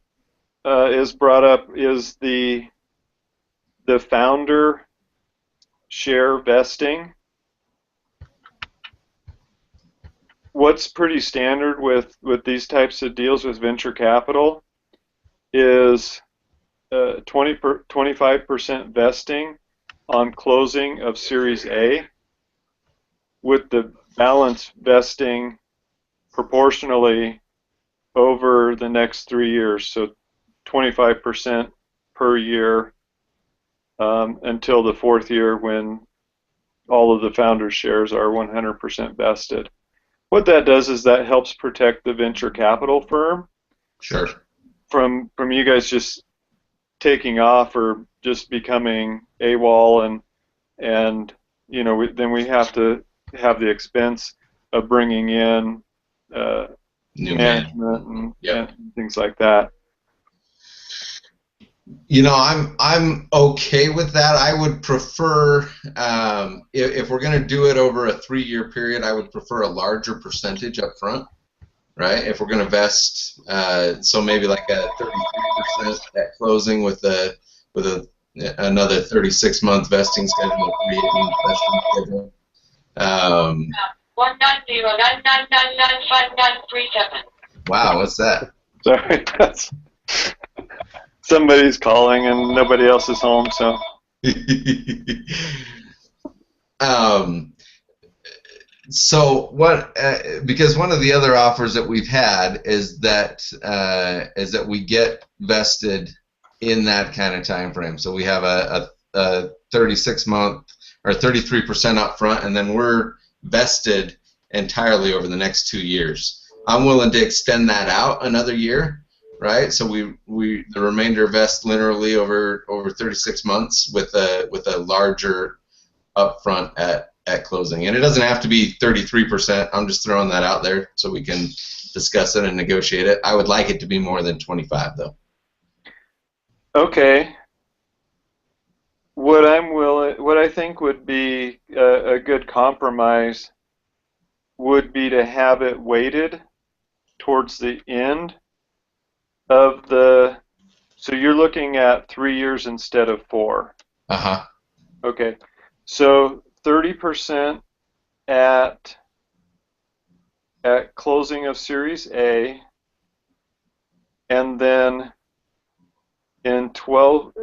is brought up is the founder share vesting. What's pretty standard with these types of deals with venture capital is 25% vesting on closing of Series A, with the balance vesting proportionally over the next 3 years, so 25% per year until the 4th year, when all of the founders' shares are 100% vested. What that does is that helps protect the venture capital firm Sure. from you guys just taking off or just becoming AWOL, and then we have to have the expense of bringing in New management Yep. and things like that. I'm okay with that. I would prefer, if we're going to do it over a 3-year period, I would prefer a larger percentage up front, right? If we're going to vest, so maybe like a 33% at closing with another 36-month vesting schedule, 38-month vesting schedule. 190-999-1937. Wow, what's that? Sorry, that's somebody's calling and nobody else is home, so. So what? Because one of the other offers that we've had is that we get vested in that kind of time frame. So we have a 36-month or 33% up front, and then we're vested entirely over the next 2 years. I'm willing to extend that out another year, right? So the remainder vests linearly over 36 months with a larger upfront at closing. And it doesn't have to be 33%. I'm just throwing that out there so we can discuss it and negotiate it. I would like it to be more than 25, though. Okay. What I think would be a good compromise would be to have it weighted towards the end of so you're looking at 3 years instead of 4. Uh-huh. Okay. So 30% at closing of Series A, and then in 12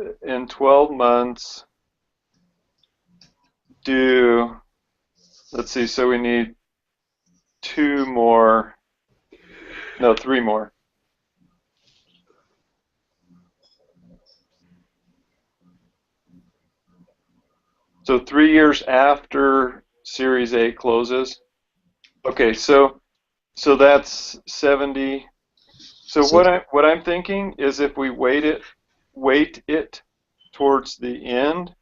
months let's see, so we need 3 more. So 3 years after Series A closes. Okay, so that's 70. So So what I'm thinking is if we weight it towards the end,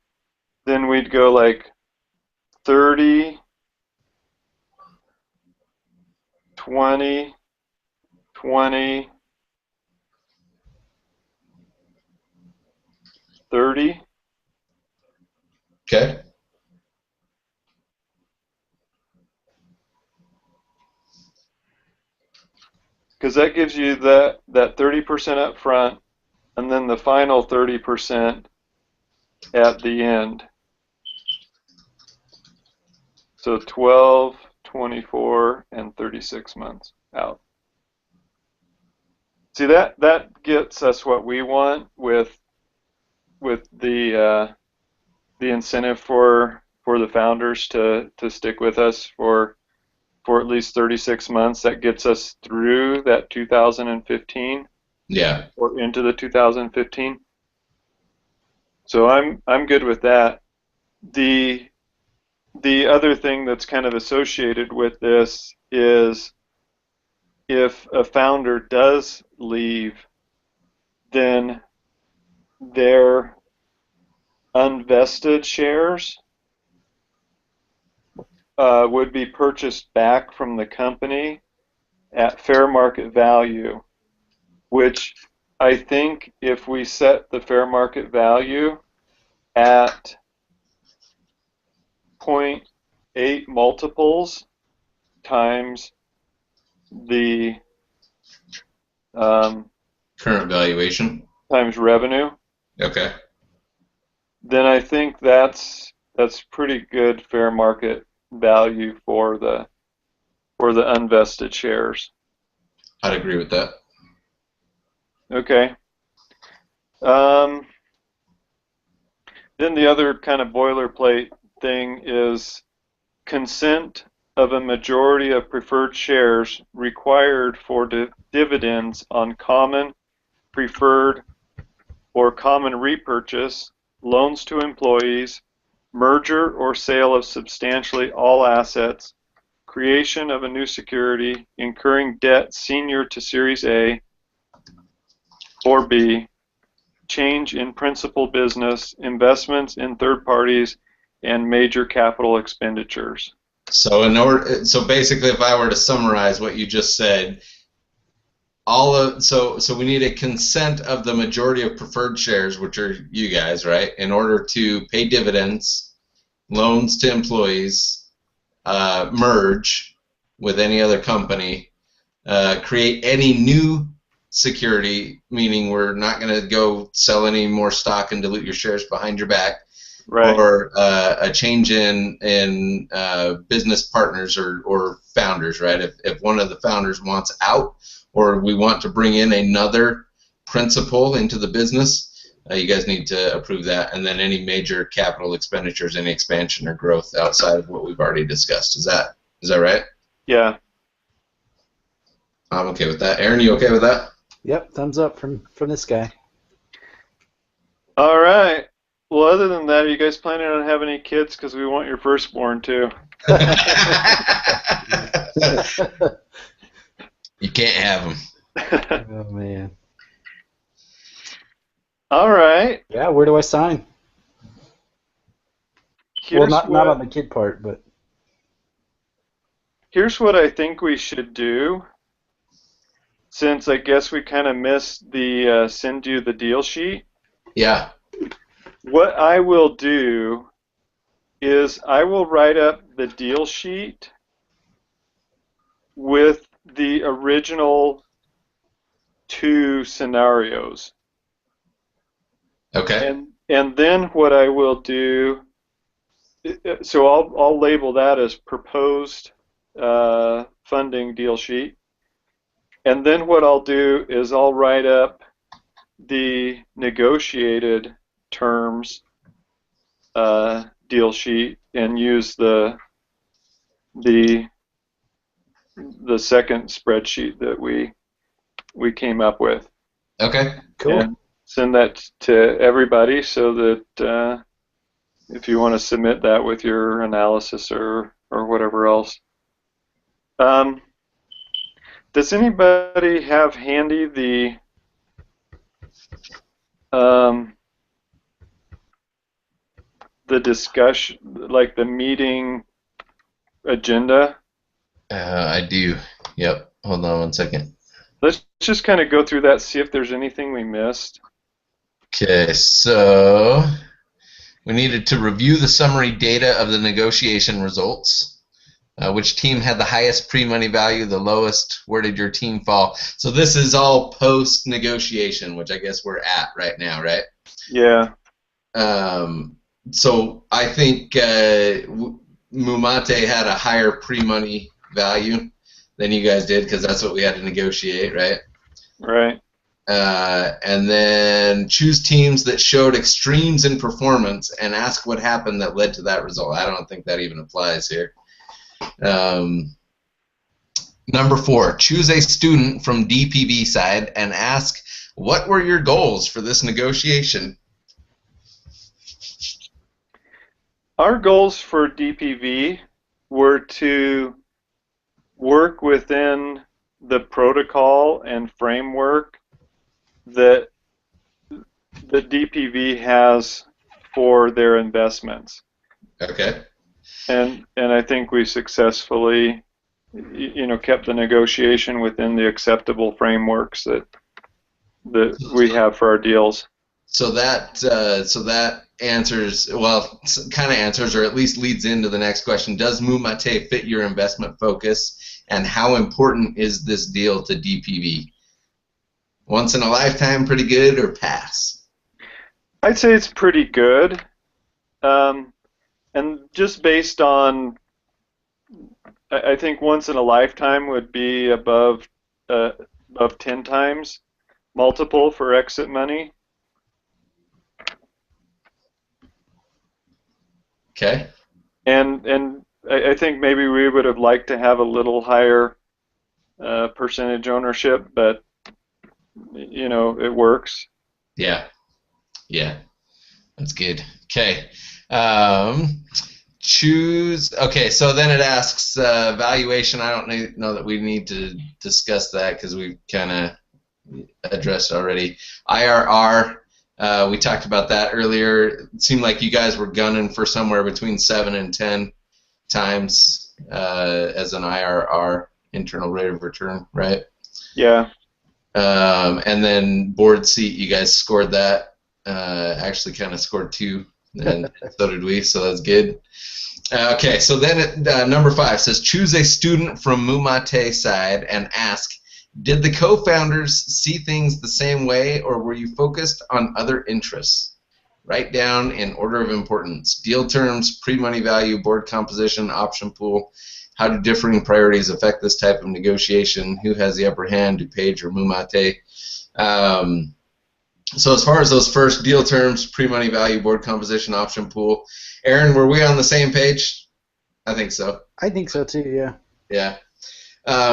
then we'd go like 30, 20, 20, 30. okay. Because that gives you that 30% up front, and then the final 30% at the end. So 12, 24, and 36 months out. See, that gets us what we want with the incentive for the founders to stick with us for at least 36 months. That gets us through that 2015 Yeah. or into the 2015. So I'm good with that. The other thing that's kind of associated with this is if a founder does leave, then their unvested shares would be purchased back from the company at fair market value, which I think if we set the fair market value at 0.8 multiples times the Current valuation. times revenue, Okay. then I think that's pretty good fair market value for the unvested shares. I'd agree with that. Okay. Then the other kind of boilerplate thing is consent of a majority of preferred shares required for dividends on common, preferred, or common repurchase, loans to employees, merger or sale of substantially all assets, creation of a new security, incurring debt senior to Series A or B, change in principal business, investments in third parties, and major capital expenditures. So basically, if I were to summarize what you just said, so we need a consent of the majority of preferred shares, which are you guys, right, in order to pay dividends, loans to employees, merge with any other company, create any new security, meaning we're not going to go sell any more stock and dilute your shares behind your back, Right. or a change in business partners or founders, right? If one of the founders wants out, or we want to bring in another principal into the business, you guys need to approve that. And then any major capital expenditures, any expansion or growth outside of what we've already discussed. Is that right? Yeah. I'm okay with that. Aaron, you okay with that? Yep, thumbs up from this guy. All right. Well, other than that, are you guys planning on having any kids? Because we want your firstborn too. You can't have them. Oh man. All right. Yeah, where do I sign? Here's Well, not on the kid part, but here's what I think we should do. Since I guess we kind of missed the send you the deal sheet. Yeah. What I will do is I will write up the deal sheet with the original 2 scenarios. Okay. And then what I will do, so I'll label that as proposed funding deal sheet. And then what I'll do is I'll write up the negotiated terms deal sheet and use the second spreadsheet that we came up with. Okay. cool. And send that to everybody so that if you want to submit that with your analysis or whatever else. Does anybody have handy the discussion, like the meeting agenda? I do. Yep. Hold on one second. Let's just kind of go through that, see if there's anything we missed. Okay, so we needed to review the summary data of the negotiation results. Which team had the highest pre-money value, the lowest? Where did your team fall? So this is all post-negotiation, which I guess we're at right now, right? Yeah. So I think Mumate had a higher pre-money value than you guys did because that's what we had to negotiate, right? Right. And then choose teams that showed extremes in performance and ask what happened that led to that result. I don't think that even applies here. Number 4, choose a student from DPV side and ask, what were your goals for this negotiation? Our goals for DPV were to work within the protocol and framework that the DPV has for their investments. Okay. And I think we successfully, kept the negotiation within the acceptable frameworks that we have for our deals. So that answers, well, kind of answers, or at least leads into the next question. Does Mumate fit your investment focus, and how important is this deal to DPV? Once in a lifetime, pretty good, or pass? I'd say it's pretty good. And just based on, I think once in a lifetime would be above 10 times multiple for exit money. Okay. And I think maybe we would have liked to have a little higher percentage ownership, but it works. Yeah. Yeah. That's good. Okay. Choose. Okay, so then it asks valuation. I don't know that we need to discuss that because we've kind of addressed already. IRR. We talked about that earlier. It seemed like you guys were gunning for somewhere between 7 and 10 times as an IRR, internal rate of return, right? Yeah. And then board seat, you guys scored that. Actually, kind of scored 2, and so did we. So that's good. Okay, so then number 5 says choose a student from Mumate side and ask, did the co-founders see things the same way, or were you focused on other interests? Write down in order of importance: deal terms, pre-money value, board composition, option pool. How do differing priorities affect this type of negotiation? Who has the upper hand, DuPage or Mumate? So as far as those first deal terms, pre-money value, board composition, option pool, Aaron, were we on the same page? I think so. I think so too, yeah. Yeah.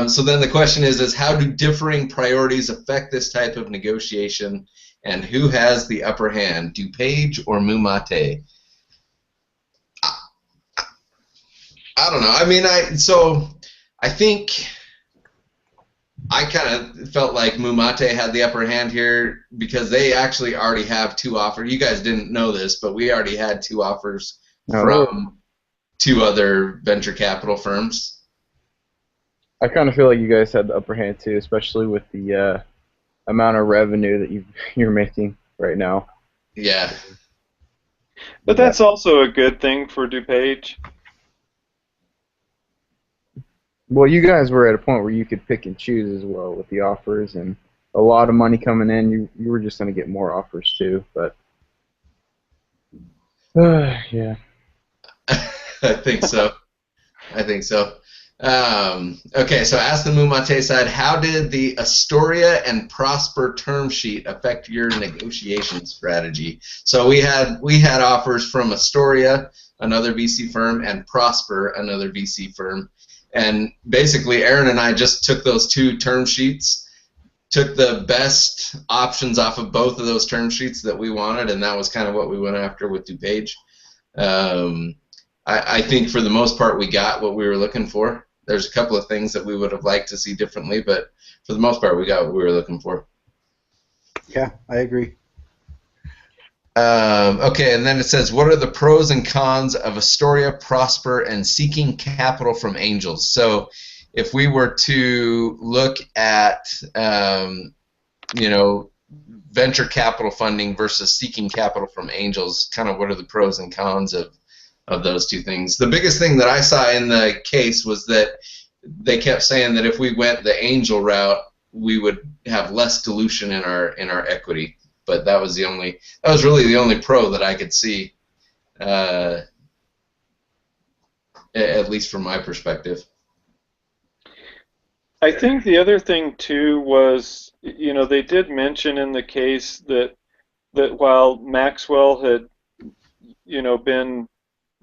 So then the question is how do differing priorities affect this type of negotiation, and who has the upper hand, DuPage or Mumate? I don't know. I mean, I think I kind of felt like Mumate had the upper hand here because they actually already have 2 offers. You guys didn't know this, but we already had 2 offers from 2 other venture capital firms. I kind of feel like you guys had the upper hand too, especially with the amount of revenue that you're making right now. Yeah. But that's also a good thing for DuPage. Well, you guys were at a point where you could pick and choose as well with the offers, and a lot of money coming in. You were just going to get more offers too, but yeah. I think so. Okay, so ask the Mumate side, how did the Astoria and Prosper term sheet affect your negotiation strategy? So we had offers from Astoria, another VC firm, and Prosper, another VC firm. And basically, Aaron and I just took those 2 term sheets, took the best options off of both of those term sheets that we wanted, and that was kind of what we went after with DuPage. I think for the most part we got what we were looking for. There's a couple of things that we would have liked to see differently, but for the most part, we got what we were looking for. Yeah, I agree. Okay, and then it says, what are the pros and cons of Astoria, Prosper, and seeking capital from angels? So if we were to look at, you know, venture capital funding versus seeking capital from angels, kind of what are the pros and cons of those two things? The biggest thing that I saw in the case was that they kept saying that if we went the angel route, we would have less dilution in our equity. But that was really the only pro that I could see, at least from my perspective. I think the other thing too was, you know, they did mention in the case that while Maxwell had, you know, been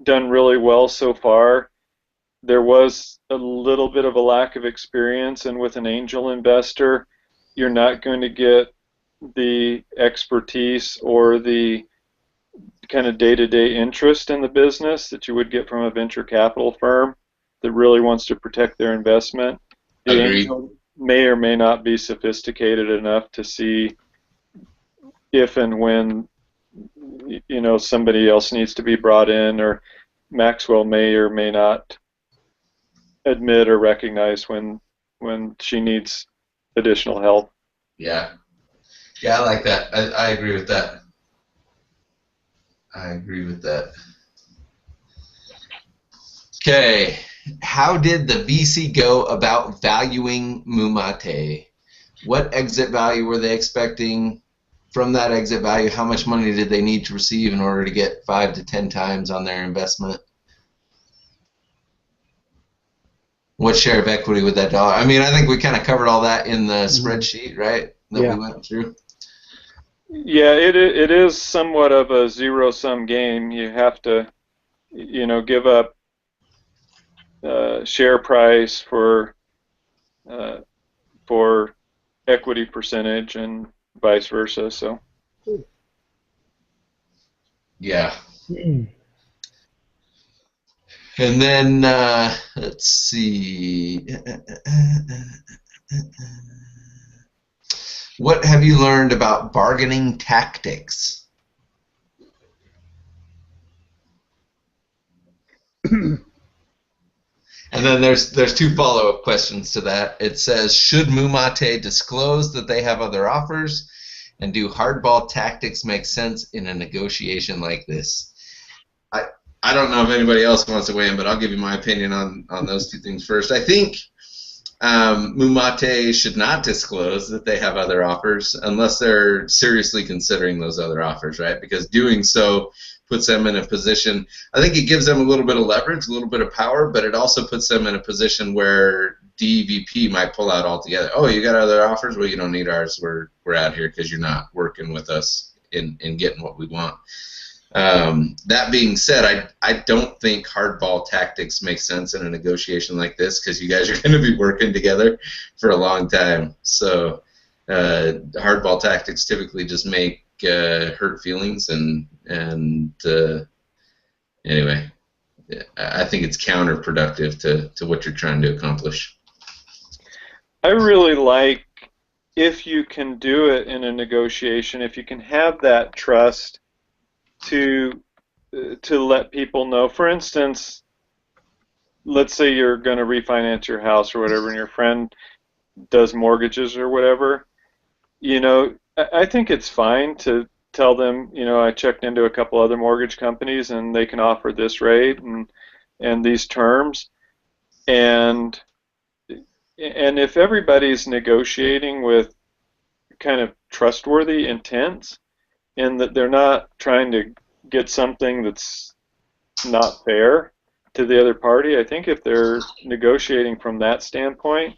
done really well so far, there was a little bit of a lack of experience, and with an angel investor, you're not going to get the expertise or the kind of day-to-day interest in the business that you would get from a venture capital firm that really wants to protect their investment. The Agreed. angel may or may not be sophisticated enough to see if and when, you know, somebody else needs to be brought in, or Maxwell may or may not admit or recognize when she needs additional help. Yeah. Yeah, I like that. I agree with that. I agree with that. Okay. How did the VC go about valuing Mumate? What exit value were they expecting? From that exit value, how much money did they need to receive in order to get 5 to 10 times on their investment? What share of equity would that dollar? I mean, I think we kind of covered all that in the spreadsheet, right? That we went through. Yeah, it is somewhat of a zero-sum game. You have to, you know, give up share price for equity percentage and vice versa. So. Yeah. And then let's see. What have you learned about bargaining tactics? And then there's two follow-up questions to that. It says, should Mumate disclose that they have other offers? And do hardball tactics make sense in a negotiation like this? I don't know if anybody else wants to weigh in, but I'll give you my opinion on those two things first. I think Mumate should not disclose that they have other offers unless they're seriously considering those other offers, right? Because doing so puts them in a position, I think it gives them a little bit of leverage, a little bit of power, but it also puts them in a position where DVP might pull out altogether. Oh, you got other offers? Well, you don't need ours. We're out here because you're not working with us in getting what we want. That being said, I don't think hardball tactics make sense in a negotiation like this because you guys are going to be working together for a long time. So hardball tactics typically just make hurt feelings, and anyway, I think it's counterproductive to what you're trying to accomplish. I really like if you can do it in a negotiation, if you can have that trust to let people know. For instance, let's say you're going to refinance your house or whatever, and your friend does mortgages or whatever. You know, I think it's fine to tell them, you know, I checked into a couple other mortgage companies and they can offer this rate and these terms. And if everybody's negotiating with kind of trustworthy intents, and that they're not trying to get something that's not fair to the other party, I think if they're negotiating from that standpoint,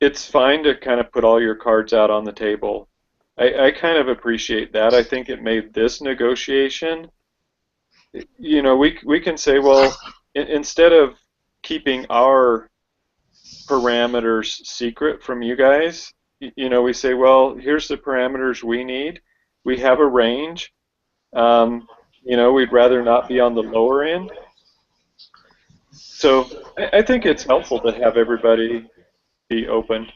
it's fine to kind of put all your cards out on the table. I kind of appreciate that. I think it made this negotiation, you know, we can say, well, instead of keeping our parameters secret from you guys, you know, we say, well, here's the parameters we need. We have a range. You know, we'd rather not be on the lower end. So I think it's helpful to have everybody be open.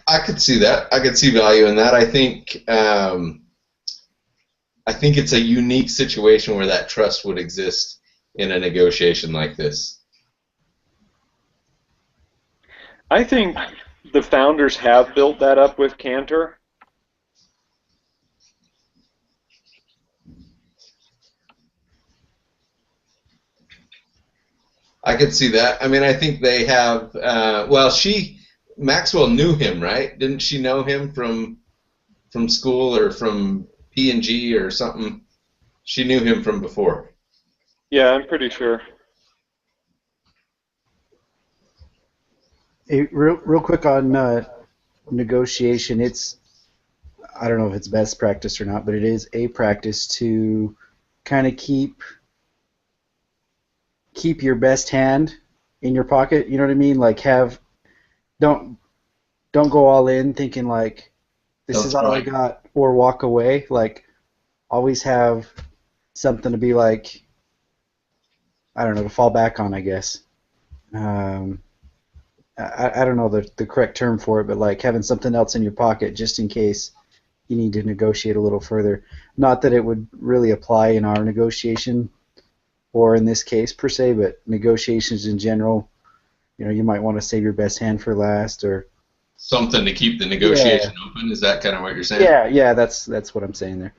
I could see that. I could see value in that. I think it's a unique situation where that trust would exist in a negotiation like this. I think the founders have built that up with Cantor. I could see that. I mean, I think they have. Well, Maxwell knew him, right? Didn't she know him from school or from P&G or something? She knew him from before. Yeah, I'm pretty sure. Hey, real quick on negotiation, I don't know if it's best practice or not, but it is a practice to kind of keep your best hand in your pocket. You know what I mean? Like don't go all in thinking like this is all I got or walk away. Like always have something to be like, I don't know, to fall back on, I guess. I don't know the correct term for it, but like having something else in your pocket just in case you need to negotiate a little further. Not that it would really apply in our negotiation or in this case per se, but negotiations in general, you might want to save your best hand for last or something to keep the negotiation open. Is that kind of what you're saying? Yeah, that's what I'm saying there.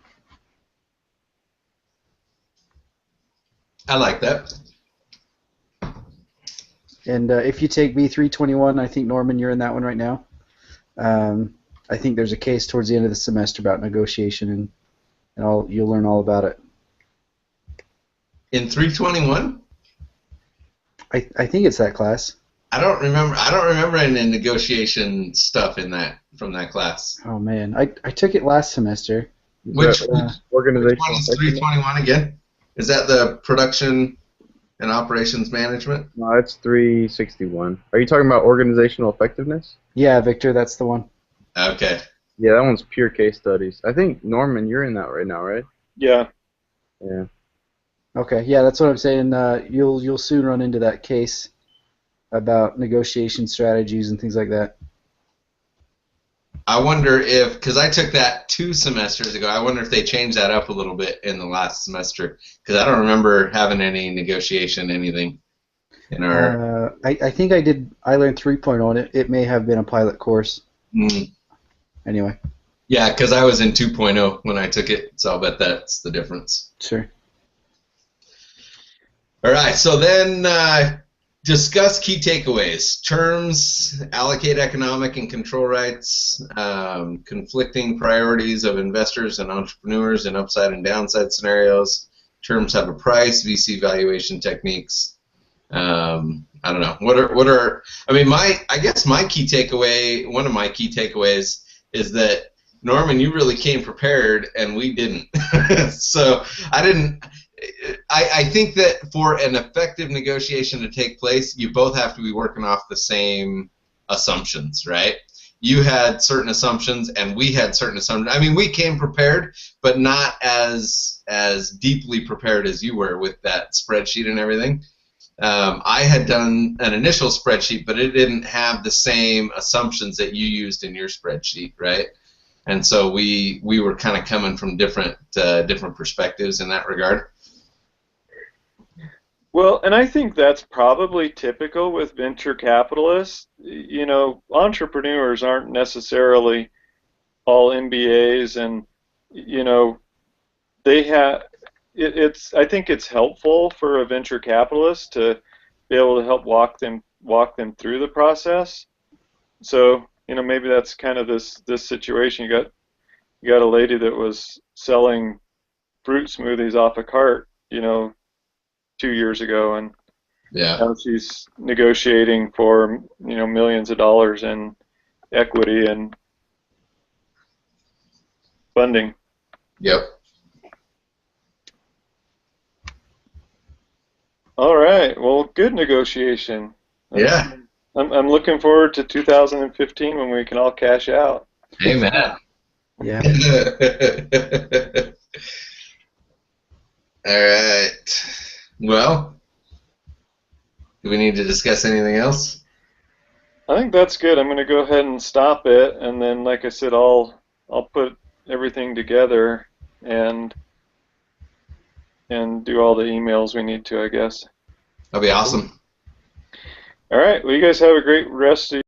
I like that. And if you take B483, I think, Norman, you're in that one right now. I think there's a case towards the end of the semester about negotiation, and you'll learn all about it. In 321? I think it's that class. I don't remember any negotiation stuff from that class. Oh man, I took it last semester. Which organizational? Which one is 321 again? Is that the production and operations management? No, it's 361. Are you talking about organizational effectiveness? Yeah, Victor, that's the one. Okay. Yeah, that one's pure case studies. I think, Norman, you're in that right now, right? Yeah. Yeah. Okay, yeah, that's what I'm saying. You'll soon run into that case about negotiation strategies and things like that. I wonder if, because I took that 2 semesters ago, I wonder if they changed that up a little bit in the last semester, because I don't remember having any negotiation anything in our... I think I learned 3.0 and it may have been a pilot course. Anyway. Yeah, because I was in 2.0 when I took it, so I'll bet that's the difference. Sure. All right, so then discuss key takeaways. Terms, allocate economic and control rights, conflicting priorities of investors and entrepreneurs in upside and downside scenarios. Terms have a price, VC valuation techniques. I don't know. I guess my key takeaway, one of my key takeaways is that, Norman, you really came prepared and we didn't. So I think that for an effective negotiation to take place, you both have to be working off the same assumptions, right? You had certain assumptions, and we had certain assumptions. I mean, we came prepared, but not as deeply prepared as you were with that spreadsheet and everything. I had done an initial spreadsheet, but it didn't have the same assumptions that you used in your spreadsheet, right? And so we were kind of coming from different perspectives in that regard. Well, and I think that's probably typical with venture capitalists. Entrepreneurs aren't necessarily all MBAs, and they have. I think it's helpful for a venture capitalist to be able to help walk them through the process. So maybe that's kind of this situation. You got a lady that was selling fruit smoothies off a cart, 2 years ago, and now she's negotiating for millions of dollars in equity and funding. Yep. All right. Well, good negotiation. Yeah. I'm looking forward to 2015 when we can all cash out. Amen. Yeah. All right. Well, Do we need to discuss anything else? I think that's good. I'm going to go ahead and stop it, and then, like I said, I'll put everything together and do all the emails we need to, I guess. That'll be awesome. All right. Well, you guys have a great rest of